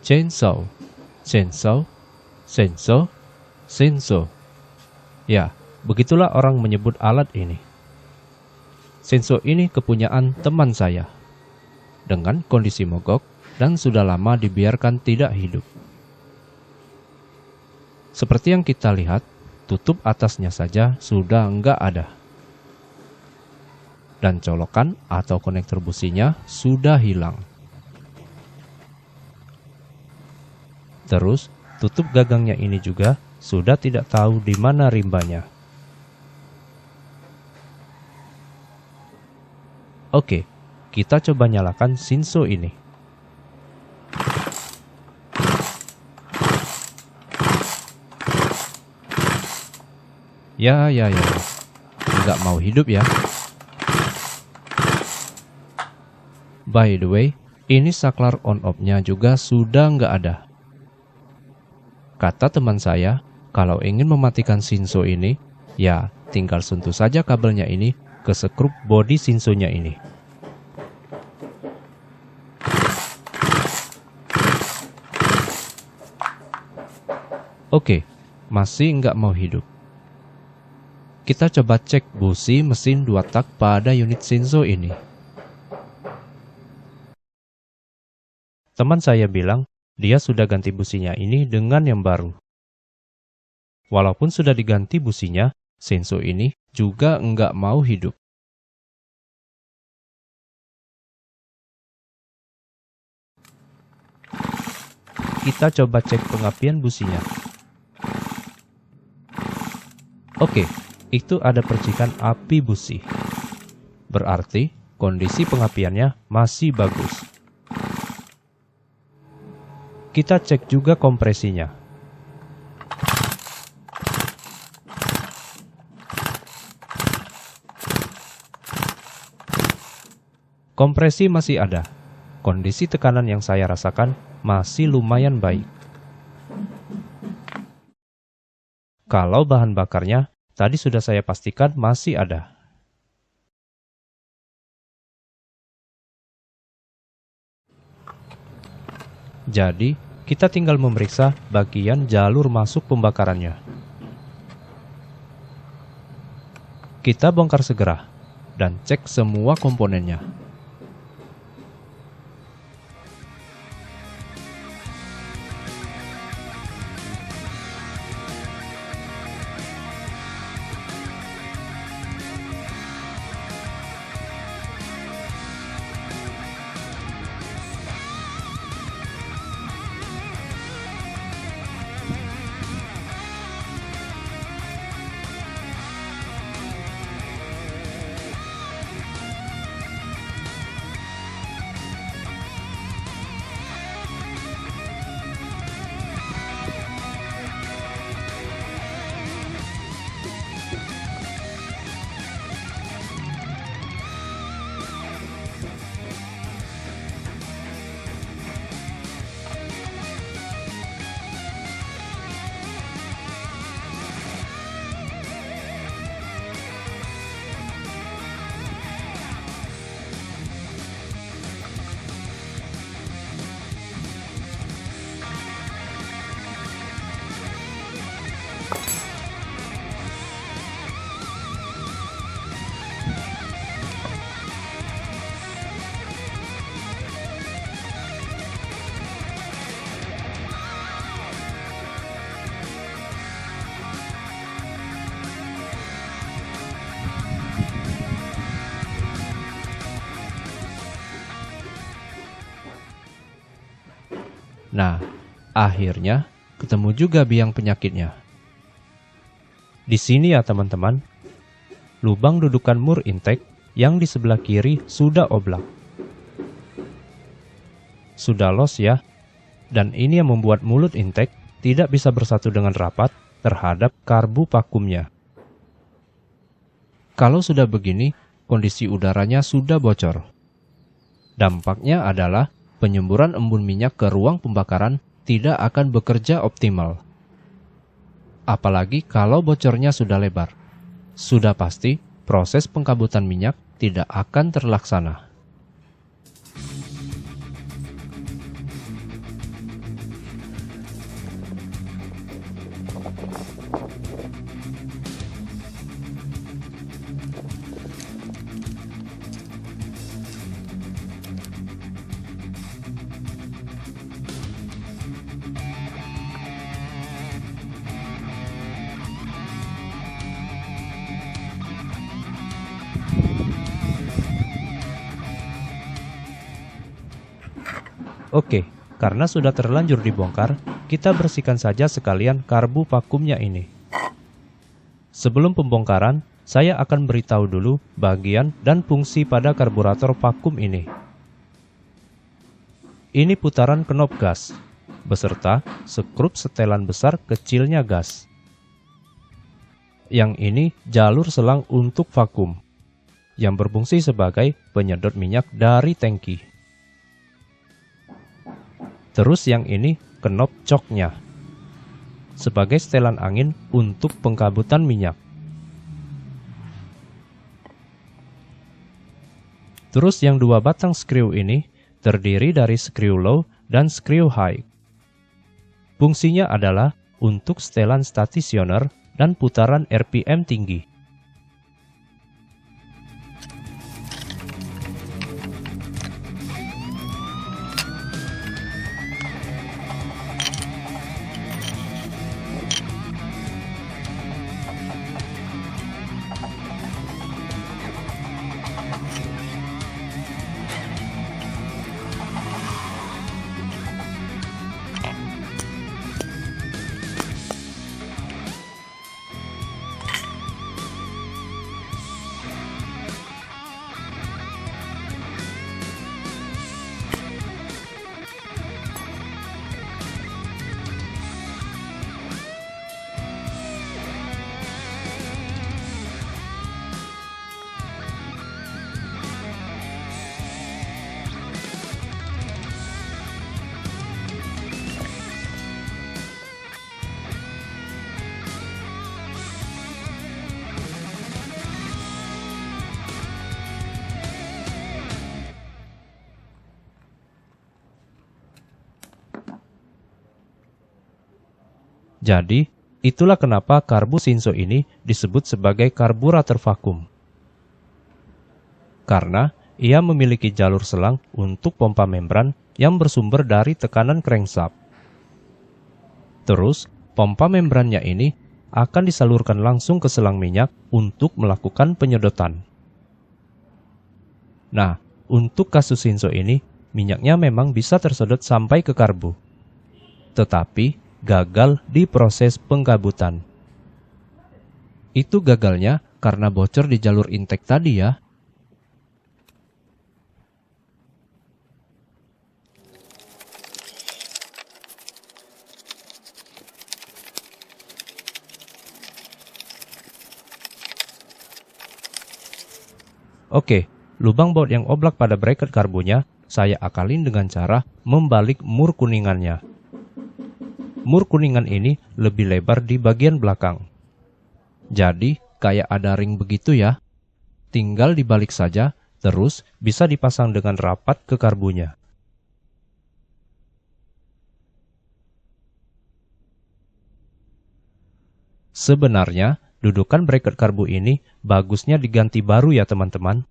chainsaw, chainsaw, chainsaw, chainsaw. Ya, begitulah orang menyebut alat ini. Chainsaw ini kepunyaan teman saya, dengan kondisi mogok dan sudah lama dibiarkan tidak hidup. Seperti yang kita lihat, tutup atasnya saja sudah enggak ada. Dan colokan atau konektor businya sudah hilang. Terus, tutup gagangnya ini juga sudah tidak tahu di mana rimbanya. Oke, kita coba nyalakan chainsaw ini. Ya, nggak mau hidup ya. By the way, ini saklar on-off-nya juga sudah nggak ada. Kata teman saya, kalau ingin mematikan chainsaw ini, ya tinggal sentuh saja kabelnya ini ke skrup bodi chainsaw-nya ini. Oke, masih nggak mau hidup. Kita coba cek busi mesin 2 tak pada unit chainsaw ini. Teman saya bilang, dia sudah ganti businya ini dengan yang baru. Walaupun sudah diganti businya, chainsaw ini juga nggak mau hidup. Kita coba cek pengapian businya. Oke, itu ada percikan api busi. Berarti kondisi pengapiannya masih bagus. Kita cek juga kompresinya. Kompresi masih ada. Kondisi tekanan yang saya rasakan masih lumayan baik. Kalau bahan bakarnya, tadi sudah saya pastikan masih ada. Jadi, kita tinggal memeriksa bagian jalur masuk pembakarannya. Kita bongkar segera dan cek semua komponennya. Nah, akhirnya ketemu juga biang penyakitnya. Di sini ya teman-teman, lubang dudukan mur intake yang di sebelah kiri sudah oblak. Sudah los ya, dan ini yang membuat mulut intake tidak bisa bersatu dengan rapat terhadap karbu vakumnya. Kalau sudah begini, kondisi udaranya sudah bocor. Dampaknya adalah penyemburan embun minyak ke ruang pembakaran tidak akan bekerja optimal. Apalagi kalau bocornya sudah lebar. Sudah pasti proses pengkabutan minyak tidak akan terlaksana. Oke, karena sudah terlanjur dibongkar, kita bersihkan saja sekalian karbu vakumnya ini. Sebelum pembongkaran, saya akan beritahu dulu bagian dan fungsi pada karburator vakum ini. Ini putaran knop gas, beserta skrup setelan besar kecilnya gas. Yang ini jalur selang untuk vakum, yang berfungsi sebagai penyedot minyak dari tangki. Terus yang ini knop coknya, sebagai setelan angin untuk pengkabutan minyak. Terus yang dua batang skru ini terdiri dari skru low dan skru high. Fungsinya adalah untuk setelan stasioner dan putaran RPM tinggi. Jadi, itulah kenapa karbu Shinso ini disebut sebagai karburator vakum. Karena ia memiliki jalur selang untuk pompa membran yang bersumber dari tekanan crankshaft. Terus, pompa membrannya ini akan disalurkan langsung ke selang minyak untuk melakukan penyedotan. Nah, untuk kasus Shinso ini, minyaknya memang bisa tersedot sampai ke karbu. Tetapi, gagal di proses pengkabutan. Itu gagalnya karena bocor di jalur intake tadi ya. Oke, lubang baut yang oblak pada bracket karbunya saya akalin dengan cara membalik mur kuningannya. Mur kuningan ini lebih lebar di bagian belakang. Jadi, kayak ada ring begitu ya. Tinggal dibalik saja, terus bisa dipasang dengan rapat ke karbunya. Sebenarnya, dudukan bracket karbu ini bagusnya diganti baru ya teman-teman.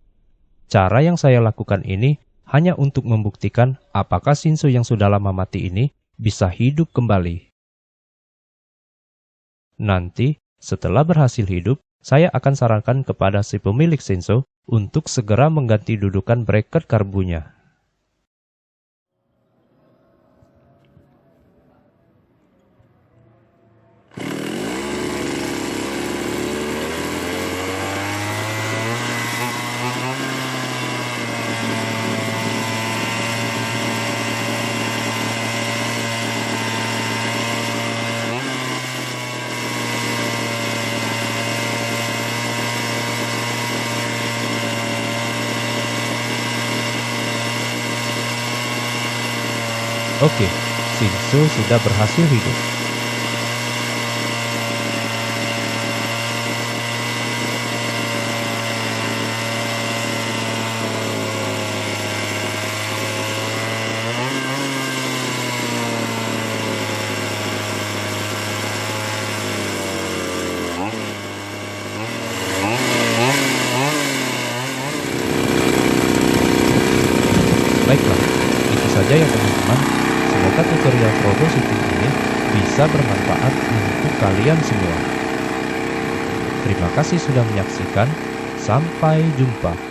Cara yang saya lakukan ini hanya untuk membuktikan apakah Shinso yang sudah lama mati ini bisa hidup kembali. Nanti, setelah berhasil hidup, saya akan sarankan kepada si pemilik Shinso untuk segera mengganti dudukan bracket karbunya. Oke, Shinso sudah berhasil hidup. Itu saja ya teman-teman. Semoga tutorial troubleshooting ini bisa bermanfaat untuk kalian semua. Terima kasih sudah menyaksikan. Sampai jumpa.